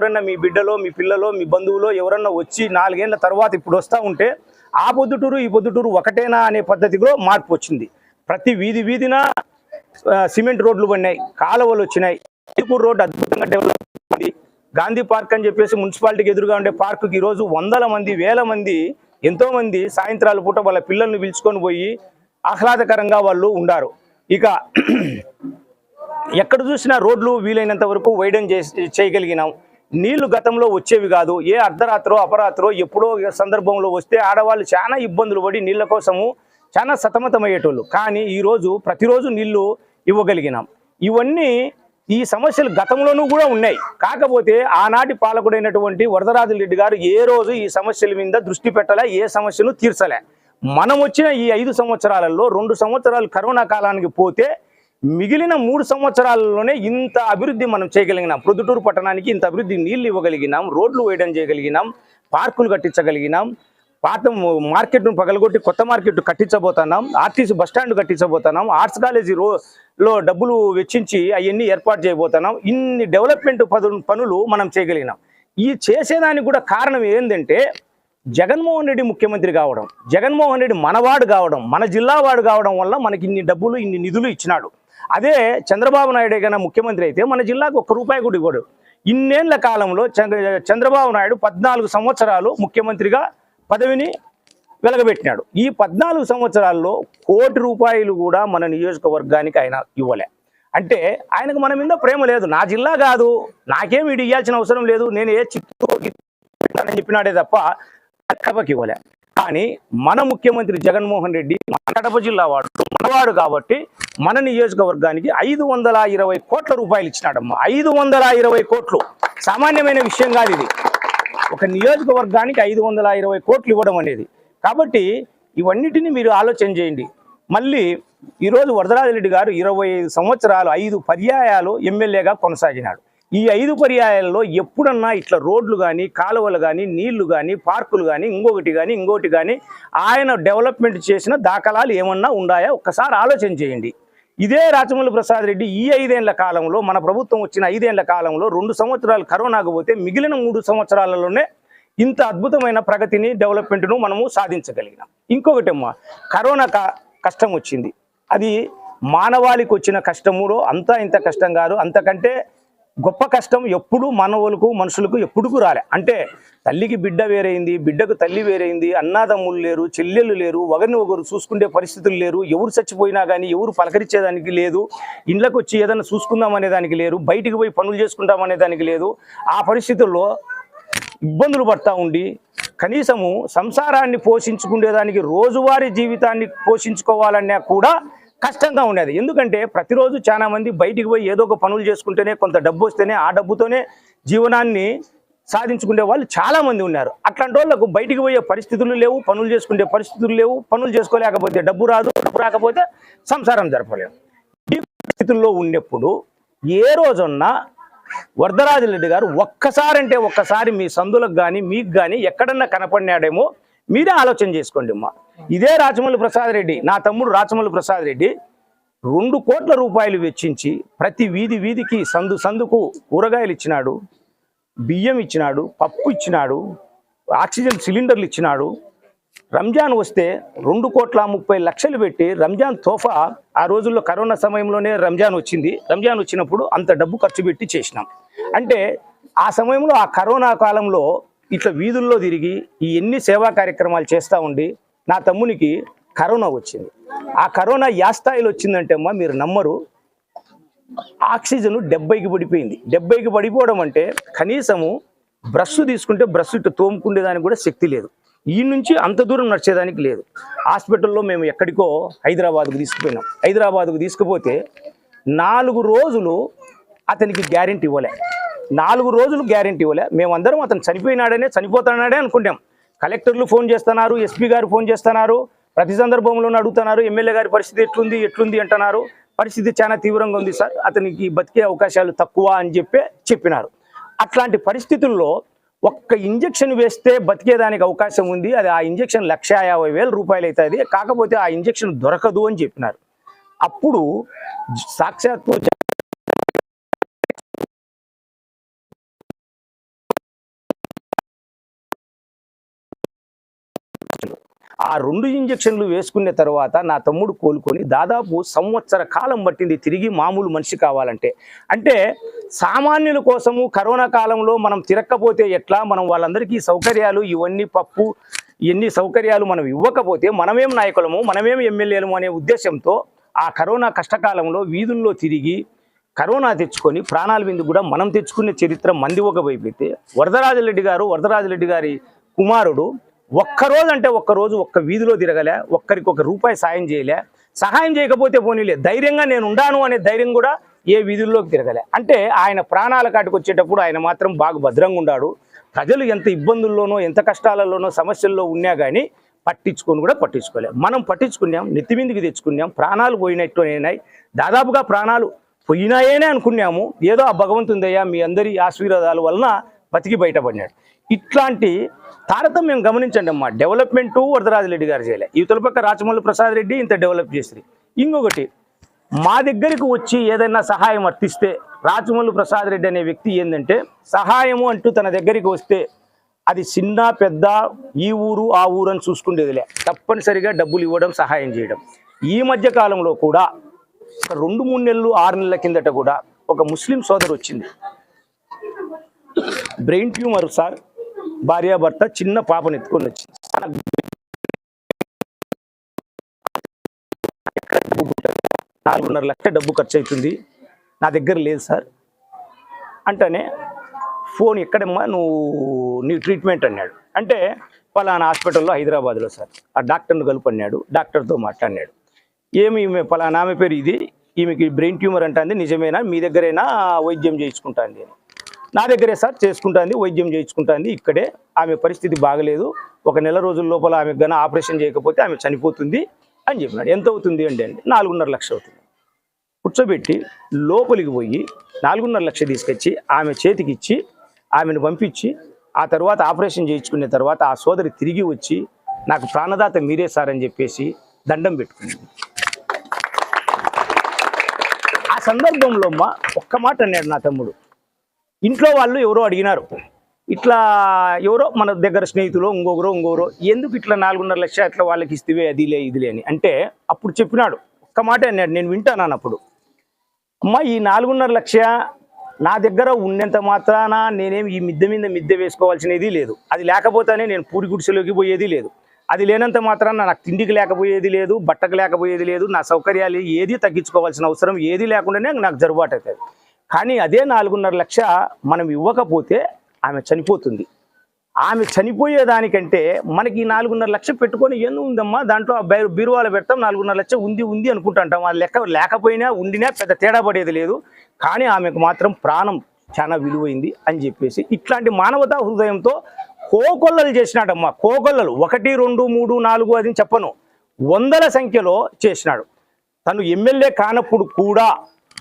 ఎవరన్నా మీ బిడ్డలో మీ పిల్లలో మీ బంధువులో ఎవరన్నా వచ్చి 4 ఏళ్ల తర్వాత ఇప్పుడు వస్తూ ఉంటే ఆ పొద్దుటూరు ఈ పొద్దుటూరు ఒకటేనా అనే పద్ధతిలో మార్పు వచ్చింది. ప్రతి వీధిన సిమెంట్ రోడ్లు పడినాయి, కాలువలు వచ్చినాయి. రోడ్డు అద్భుతంగా డెవలప్ అయింది. గాంధీ పార్క్ అని చెప్పేసి మున్సిపాలిటీకి ఎదురుగా ఉండే పార్కుకి ఈరోజు వందల మంది వేల మంది ఎంతో మంది సాయంత్రాల పూట వాళ్ళ పిల్లల్ని పిలుచుకొని పోయి ఆహ్లాదకరంగా వాళ్ళు ఉండారు. ఇక ఎక్కడ చూసినా రోడ్లు వీలైనంత వరకు వైడన్ చేయగలిగినాం. నీళ్లు గతంలో వచ్చేవి కాదు. ఏ అర్ధరాత్రో అపరాత్రో ఎప్పుడో సందర్భంలో వస్తే ఆడవాళ్ళు చాలా ఇబ్బందులు పడి నీళ్ల కోసము చాలా సతమతమయ్యేటోళ్ళు. కానీ ఈరోజు ప్రతిరోజు నీళ్లు ఇవ్వగలిగినాం. ఇవన్నీ ఈ సమస్యలు గతంలోనూ కూడా ఉన్నాయి. కాకపోతే ఆనాటి పాలకుడైనటువంటి వరదరాజరెడ్డి గారు ఏ రోజు ఈ సమస్యల మీద దృష్టి పెట్టలే, ఏ సమస్యను తీర్చలే. మనం వచ్చిన ఈ 5 సంవత్సరాలలో 2 సంవత్సరాలు కరోనా కాలానికి పోతే మిగిలిన 3 సంవత్సరాలలోనే ఇంత అభివృద్ధి మనం చేయగలిగినాం. ప్రొద్దుటూరు పట్టణానికి ఇంత అభివృద్ధి, నీళ్లు ఇవ్వగలిగినాం, రోడ్లు వేయడం చేయగలిగినాం, పార్కులు కట్టించగలిగినాం, పాత మార్కెట్ను పగలగొట్టి కొత్త మార్కెట్ కట్టించబోతున్నాం, ఆర్టీసీ బస్టాండ్ కట్టించబోతున్నాం, ఆర్ట్స్ కాలేజీలో డబ్బులు వెచ్చించి అవన్నీ ఏర్పాటు చేయబోతున్నాం. ఇన్ని డెవలప్మెంట్ పనులు మనం చేయగలిగినాం. ఈ చేసేదానికి కూడా కారణం ఏంటంటే జగన్మోహన్ రెడ్డి ముఖ్యమంత్రి కావడం, జగన్మోహన్ రెడ్డి మనవాడు కావడం, మన జిల్లా వాడు కావడం వల్ల మనకి ఇన్ని డబ్బులు ఇన్ని నిధులు ఇచ్చినాడు. అదే చంద్రబాబు నాయుడు కన్నా ముఖ్యమంత్రి అయితే మన జిల్లాకు ₹1 కూడా ఇవ్వడు. ఇన్నేళ్ల కాలంలో చంద్రబాబు నాయుడు 14 సంవత్సరాలు ముఖ్యమంత్రిగా పదవిని వెలగబెట్టినాడు. ఈ 14 సంవత్సరాల్లో ₹1 కూడా మన నియోజకవర్గానికి ఆయన ఇవ్వలే. అంటే ఆయనకు మన మీద ప్రేమ లేదు. నా జిల్లా కాదు, నాకేమి ఇది ఇవ్వాల్సిన అవసరం లేదు, నేను ఏ చిత్తూరు అని చెప్పినాడే తప్ప కడపకి ఇవ్వలే. కానీ మన ముఖ్యమంత్రి జగన్మోహన్ రెడ్డి మన కడప జిల్లా వాడు, మనవాడు కాబట్టి మన నియోజకవర్గానికి ₹520 కోట్ల ఇచ్చినాడమ్మా. 520 కోట్లు సామాన్యమైన విషయం కాదు. ఇది ఒక నియోజకవర్గానికి 520 కోట్లు ఇవ్వడం అనేది. కాబట్టి ఇవన్నిటిని మీరు ఆలోచన చేయండి. మళ్ళీ ఈరోజు వరదరాజరెడ్డి గారు 25 సంవత్సరాలు 5 పర్యాయాలు ఎమ్మెల్యేగా కొనసాగినాడు. ఈ 5 పర్యాయాల్లో ఎప్పుడన్నా ఇట్లా రోడ్లు కానీ, కాలువలు కానీ, నీళ్లు కానీ, పార్కులు కానీ, ఇంకోటి కానీ ఆయన డెవలప్మెంట్ చేసిన దాఖలాలు ఏమన్నా ఉన్నాయా ఒక్కసారి ఆలోచన చేయండి. ఇదే రాచమల్లు ప్రసాద్ రెడ్డి ఈ 5 ఏళ్ల కాలంలో, మన ప్రభుత్వం వచ్చిన 5 ఏళ్ల కాలంలో 2 సంవత్సరాలు కరోనాకు పోతే మిగిలిన 3 సంవత్సరాలలోనే ఇంత అద్భుతమైన ప్రగతిని, డెవలప్మెంట్ను మనము సాధించగలిగినాం. ఇంకొకటమ్మా, కరోనా కష్టం వచ్చింది. అది మానవాళికి వచ్చిన కష్టములో అంతా ఇంత కష్టం కాదు, అంతకంటే గొప్ప కష్టం ఎప్పుడు మనుషులకు ఎప్పుడూ రాలే. అంటే తల్లికి బిడ్డ వేరైంది, బిడ్డకు తల్లి వేరైంది, అన్నాదమ్ములు లేరు, చెల్లెళ్ళు లేరు, ఒకరిని ఒకరు చూసుకునే పరిస్థితులు లేరు, ఎవరు చచ్చిపోయినా కానీ ఎవరు పలకరించేదానికి లేదు, ఇండ్లకు వచ్చి ఏదైనా చూసుకుందాం అనేదానికి లేరు, బయటికి పోయి పనులు చేసుకుందాం అనేదానికి లేదు. ఆ పరిస్థితుల్లో ఇబ్బందులు పడతా ఉండి కనీసము సంసారాన్ని పోషించుకునేదానికి, రోజువారీ జీవితాన్ని పోషించుకోవాలన్నా కూడా కష్టంగా ఉండేది. ఎందుకంటే ప్రతిరోజు చాలా మంది బయటికి పోయి ఏదో ఒక పనులు చేసుకుంటేనే, కొంత డబ్బు వస్తేనే ఆ డబ్బుతోనే జీవనాన్ని సాధించుకునే వాళ్ళు చాలా మంది ఉన్నారు. అట్లాంటి వాళ్ళకు బయటికి పోయే పరిస్థితులు లేవు, పనులు చేసుకునే పరిస్థితులు లేవు. పనులు చేసుకోలేకపోతే డబ్బు రాదు, డబ్బు రాకపోతే సంసారం జరపలేము. ఈ పరిస్థితుల్లో ఉన్నప్పుడు ఏ రోజున్నా వరదరాజరెడ్డి గారు ఒక్కసారి మీ సందులకు కానీ మీకు కానీ ఎక్కడన్నా కనపడినాడేమో మీరే ఆలోచన చేసుకోండి అమ్మా. ఇదే రాచమల్లు ప్రసాద్ రెడ్డి, నా తమ్ముడు రాచమల్లు ప్రసాద్ రెడ్డి ₹2 కోట్ల వెచ్చించి ప్రతి వీధికి సందుకు కూరగాయలు ఇచ్చినాడు, బియ్యం ఇచ్చినాడు, పప్పు ఇచ్చినాడు, ఆక్సిజన్ సిలిండర్లు ఇచ్చినాడు. రంజాన్ వస్తే ₹2,30,00,000 పెట్టి రంజాన్ తోఫా, ఆ రోజుల్లో కరోనా సమయంలోనే రంజాన్ వచ్చింది. రంజాన్ వచ్చినప్పుడు అంత డబ్బు ఖర్చు పెట్టి చేసినాం. అంటే ఆ సమయంలో, ఆ కరోనా కాలంలో ఇట్లా వీధుల్లో తిరిగి ఈ ఎన్ని సేవా కార్యక్రమాలు చేస్తూ ఉండి నా తమ్మునికి కరోనా వచ్చింది. ఆ కరోనా ఏ స్థాయిలో వచ్చిందంటే అమ్మా మీరు నమ్మరు, ఆక్సిజన్ 70కి పడిపోయింది. 70కి పడిపోవడం అంటే కనీసము బ్రష్ తీసుకుంటే బ్రష్ ఇట్టు తోముకునేదానికి కూడా శక్తి లేదు. ఈ నుంచి అంత దూరం నడిచేదానికి లేదు. హాస్పిటల్లో మేము ఎక్కడికో హైదరాబాద్కు తీసుకుపోయినాం. హైదరాబాద్కు తీసుకుపోతే 4 రోజులు అతనికి గ్యారెంటీ ఇవ్వలే. 4 రోజులు గ్యారెంటీ ఇవ్వలే. మేమందరం అతను చనిపోతాడే అనుకుంటాం. కలెక్టర్లు ఫోన్ చేస్తున్నారు, ఎస్పీ గారు ఫోన్ చేస్తున్నారు, ప్రతి సందర్భంలోనూ అడుగుతున్నారు, ఎమ్మెల్యే గారి పరిస్థితి ఎట్లుంది అంటున్నారు. పరిస్థితి చాలా తీవ్రంగా ఉంది సార్, అతనికి బతికే అవకాశాలు తక్కువ అని చెప్పినారు. అట్లాంటి పరిస్థితుల్లో ఒక్క ఇంజక్షన్ వేస్తే బతికేదానికి అవకాశం ఉంది. అది ఆ ఇంజక్షన్ ₹150,000 అవుతుంది. కాకపోతే ఆ ఇంజక్షన్ దొరకదు అని చెప్పినారు. అప్పుడు సాక్షాత్తు ఆ 2 ఇంజెక్షన్లు వేసుకున్న తర్వాత నా తమ్ముడు కోలుకొని దాదాపు సంవత్సర కాలం పట్టింది తిరిగి మామూలు మనిషి కావాలంటే. అంటే సామాన్యుల కోసము కరోనా కాలంలో మనం తిరక్కపోతే ఎట్లా, మనం వాళ్ళందరికీ సౌకర్యాలు ఇవన్నీ పప్పు ఇవన్నీ సౌకర్యాలు మనం ఇవ్వకపోతే మనమేం నాయకులము, మనమేం ఎమ్మెల్యేలము అనే ఉద్దేశంతో ఆ కరోనా కష్టకాలంలో వీధుల్లో తిరిగి కరోనా తెచ్చుకొని ప్రాణాల మీద కూడా మనం తెచ్చుకునే చరిత్ర మంది ఒక వైపు అయితే, వరదరాజరెడ్డి గారి కుమారుడు ఒక్కరోజు అంటే ఒక్కరోజు ఒక్క వీధిలో తిరగలే, ఒక్కరికి ₹1 సాయం చేయలే. సహాయం చేయకపోతే పోనీలే, ధైర్యంగా నేను ఉండాను అనే ధైర్యం కూడా ఏ వీధుల్లోకి తిరగలే. అంటే ఆయన ప్రాణాల కాటికి వచ్చేటప్పుడు ఆయన మాత్రం బాగా భద్రంగా ఉన్నాడు. ప్రజలు ఎంత ఇబ్బందుల్లోనో ఎంత కష్టాలలోనో సమస్యల్లో ఉన్నా కానీ పట్టించుకోలే. మనం పట్టించుకున్నాం, నెత్తిమిందికి తెచ్చుకున్నాం, ప్రాణాలు పోయినట్టు అయినాయి. దాదాపుగా ప్రాణాలు పోయినాయేనే అనుకున్నాము. ఏదో ఆ భగవంతుందయ్యా మీ అందరి ఆశీర్వాదాల వలన బతికి బయటపడినాడు. ఇట్లాంటి తారతమ్యం గమనించండి అమ్మా. డెవలప్మెంటు వరదరాజరెడ్డి గారు చేయలే, ఇవతల పక్క రాచమల్లు ప్రసాద్ రెడ్డి ఇంత డెవలప్ చేసి. ఇంకొకటి మా దగ్గరికి వచ్చి ఏదైనా సహాయం అర్థిస్తే రాచమల్లు ప్రసాద్ రెడ్డి అనే వ్యక్తి ఏంటంటే సహాయము అంటూ తన దగ్గరికి వస్తే అది చిన్న పెద్ద ఈ ఊరు ఆ ఊరు అని చూసుకునేదిలే, తప్పనిసరిగా డబ్బులు ఇవ్వడం సహాయం చేయడం. ఈ మధ్య కాలంలో కూడా 2-3 నెలలు 6 నెలల కిందట కూడా ఒక ముస్లిం సోదరు వచ్చింది, బ్రెయిన్ ట్యూమర్ సార్, భార్యాభర్త చిన్న పాపను ఎత్తుకొని వచ్చింది. 4.5 లక్షల డబ్బు ఖర్చు అవుతుంది, నా దగ్గర లేదు సార్ అంటేనే ఫోన్ ఎక్కడమ్మా నీ ట్రీట్మెంట్ అన్నాడు. అంటే పలానా హాస్పిటల్లో హైదరాబాద్లో సార్, ఆ డాక్టర్ను కలుపు అన్నాడు. డాక్టర్తో మాట్లాడినాడు. ఏమి పలానా ఆమె పేరు ఇది, ఈమెకి బ్రెయిన్ ట్యూమర్ అంటుంది, నిజమేనా, మీ దగ్గరైనా వైద్యం చేయించుకుంటుంది అని. నా దగ్గరే సార్ చేసుకుంటుంది, వైద్యం చేయించుకుంటుంది, ఇక్కడే ఆమె పరిస్థితి బాగలేదు, 1 నెల రోజుల లోపల ఆమెకు గన ఆపరేషన్ చేయకపోతే ఆమె చనిపోతుంది అని చెప్పినాడు. ఎంత అవుతుంది అంటే 4.5 లక్షలు అవుతుంది. కూర్చోబెట్టి లోపలికి పోయి 4.5 లక్షలు తీసుకొచ్చి ఆమె చేతికి ఇచ్చి ఆమెను పంపించి ఆ తర్వాత ఆపరేషన్ చేయించుకున్న తర్వాత ఆ సోదరి తిరిగి వచ్చి నాకు ప్రాణదాత మీరే సార్ అని చెప్పేసి దండం పెట్టుకుంది. ఆ సందర్భంలో ఒక్క మాట అన్నాడు నా తమ్ముడు. ఇంట్లో వాళ్ళు ఎవరో అడిగినారు, ఇట్లా ఎవరో మన దగ్గర స్నేహితులు ఇంకొకరో ఎందుకు ఇట్లా 4.5 లక్షలు అట్లా వాళ్ళకి ఇస్తే అదిలే ఇదిలే అని అంటే అప్పుడు చెప్పినాడు. ఒక్క మాట అన్నాడు, నేను వింటాను అప్పుడు. అమ్మ ఈ 4.5 లక్షలు నా దగ్గర ఉన్నంత మాత్రాన నేనేం ఈ మిద్దె మీద మిద్దె వేసుకోవాల్సినది లేదు, అది లేకపోతేనే నేను పూరి గుడిసెలోకి పోయేది లేదు, అది లేనంత మాత్రాన నాకు తిండికి లేకపోయేది లేదు, బట్టకు లేకపోయేది లేదు, నా సౌకర్యాలు ఏది తగ్గించుకోవాల్సిన అవసరం ఏది లేకుండానే నాకు జరుబాటు అవుతుంది. కానీ అదే 4.5 లక్షలు మనం ఇవ్వకపోతే ఆమె చనిపోతుంది. ఆమె చనిపోయేదానికంటే మనకి 4.5 లక్షలు పెట్టుకొని ఎందుకు ఉందమ్మా, దాంట్లో బీరువాలో పెడతాం, 4.5 లక్షలు ఉంది అనుకుంటుంటాం. అది లెక్క లేకపోయినా ఉండినా పెద్ద తేడా పడేది లేదు. కానీ ఆమెకు మాత్రం ప్రాణం చాలా విలువైంది అని చెప్పేసి ఇట్లాంటి మానవతా హృదయంతో కోకొల్లలు చేసినాడమ్మా. కోకొల్లలు 1, 2, 3, 4 అని చెప్పను, 100ల సంఖ్యలో చేసినాడు. తను ఎమ్మెల్యే కానప్పుడు కూడా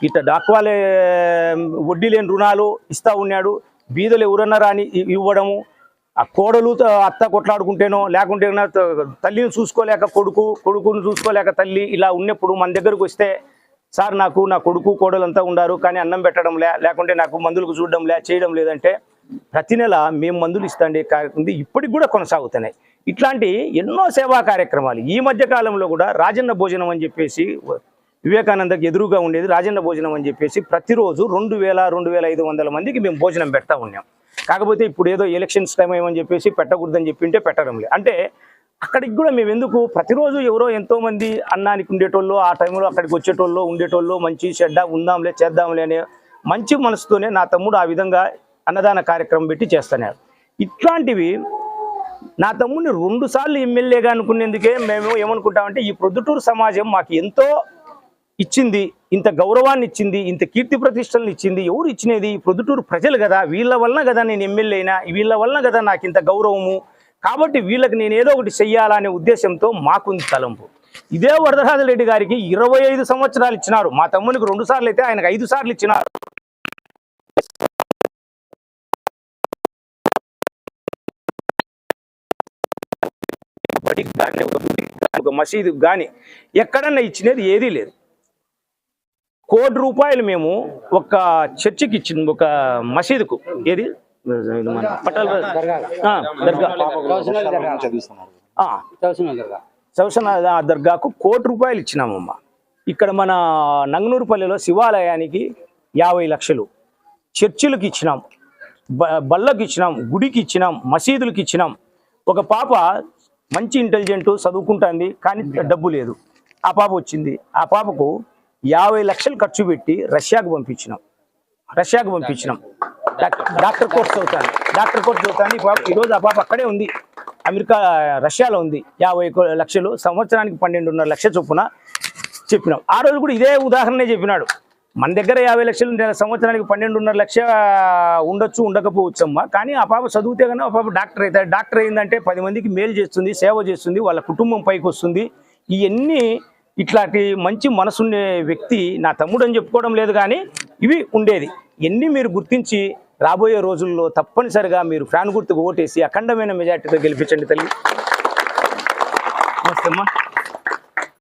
ఇట్లా డాక్వాలే వడ్డీ లేని రుణాలు ఇస్తూ ఉన్నాడు. బీదలు ఎవరన్నా రాని ఇవ్వడము, ఆ కోడలు అత్త కొట్లాడుకుంటేనో లేకుంటే తల్లిని చూసుకోలేక కొడుకును చూసుకోలేక తల్లి ఇలా ఉన్నప్పుడు మన దగ్గరకు వస్తే సార్ నాకు నా కొడుకు కోడలు అంతా ఉండారు కానీ అన్నం పెట్టడం లేకుంటే నాకు మందులకు చూడడం చేయడం లేదంటే ప్రతి నెల మేము మందులు ఇస్తాండే కార్యక్రమం ఇప్పటికి కూడా కొనసాగుతున్నాయి. ఇట్లాంటి ఎన్నో సేవా కార్యక్రమాలు. ఈ మధ్య కాలంలో కూడా రాజన్న భోజనం అని చెప్పేసి వివేకానందకి ఎదురుగా ఉండేది రాజన్న భోజనం అని చెప్పేసి ప్రతిరోజు 2,000-2,500 మందికి మేము భోజనం పెడతా ఉన్నాం. కాకపోతే ఇప్పుడు ఏదో ఎలక్షన్స్ టైం ఏమని చెప్పేసి పెట్టకూడదని చెప్పింటే పెట్టడం లేదు. అంటే అక్కడికి కూడా మేము ఎందుకు ప్రతిరోజు ఎవరో ఎంతోమంది అన్నానికి ఉండేటోళ్ళు, ఆ టైంలో అక్కడికి ఉండేటోళ్ళు మంచి చెడ్డ ఉందాంలే చేద్దాంలే అనే మంచి మనసుతోనే నా తమ్ముడు ఆ విధంగా అన్నదాన కార్యక్రమం పెట్టి చేస్తున్నాడు. ఇట్లాంటివి నా తమ్ముడిని 2 సార్లు ఎమ్మెల్యేగా అనుకునేందుకే మేము ఏమనుకుంటామంటే ఈ ప్రొద్దుటూరు సమాజం మాకు ఎంతో ఇచ్చింది, ఇంత గౌరవాన్ని ఇచ్చింది, ఇంత కీర్తి ప్రతిష్టలను ఇచ్చింది. ఎవరు ఇచ్చినది? ప్రొద్దుటూరు ప్రజలు కదా, వీళ్ళ వలన కదా నేను ఎమ్మెల్యే అయినా, వీళ్ళ వలన కదా నాకు ఇంత గౌరవము. కాబట్టి వీళ్ళకి నేను ఏదో ఒకటి చెయ్యాలనే ఉద్దేశంతో మాకుంది తలంపు. ఇదే వరదరాజరెడ్డి గారికి 25 సంవత్సరాలు ఇచ్చినారు. మా తమ్మునికి 2 సార్లు అయితే ఆయనకు 5 సార్లు ఇచ్చినారు. ఒక మసీదు కానీ ఎక్కడన్నా ఇచ్చినది ఏదీ లేదు. ₹1,00,00,000 మేము ఒక చర్చికి ఇచ్చింది, ఒక మసీదుకు. ఏది పటాల్ దర్గా చౌసన దర్గాకు ₹1,00,00,000 ఇచ్చినామమ్మా. ఇక్కడ మన నంగనూరుపల్లిలో శివాలయానికి 50 లక్షలు, చర్చిలకు ఇచ్చినాం, బళ్ళకి ఇచ్చినాం, గుడికి ఇచ్చినాం, మసీదులకు ఇచ్చినాం. ఒక పాప మంచి ఇంటెలిజెంట్ చదువుకుంటుంది కానీ డబ్బు లేదు, ఆ పాప వచ్చింది. ఆ పాపకు 50 లక్షలు ఖర్చు పెట్టి రష్యాకు పంపించినాం. డాక్టర్ కోర్స్ చదువుతాను. ఈరోజు ఆ పాప అక్కడే ఉంది, అమెరికా రష్యాలో ఉంది. 50 లక్షలు సంవత్సరానికి 12.5 లక్షల చొప్పున చెప్పినాం. ఆ రోజు కూడా ఇదే ఉదాహరణే చెప్పినాడు. మన దగ్గర 50 లక్షలు సంవత్సరానికి 12.5 లక్ష ఉండొచ్చు, ఉండకపోవచ్చమ్మా. కానీ ఆ పాప చదివితే కన్నా ఆ పాప డాక్టర్ అవుతాడు. డాక్టర్ అయిందంటే 10 మందికి మేలు చేస్తుంది, సేవ చేస్తుంది, వాళ్ళ కుటుంబం పైకి వస్తుంది. ఇవన్నీ ఇట్లాంటి మంచి మనసుండే వ్యక్తి నా తమ్ముడు అని చెప్పుకోవడం లేదు, కానీ ఇవి ఉండేది. ఇవన్నీ మీరు గుర్తించి రాబోయే రోజుల్లో తప్పనిసరిగా మీరు ఫ్యాన్ గుర్తుకు ఓటేసి అఖండమైన మెజార్టీతో గెలిపించండి తల్లి. నమస్తే అమ్మా.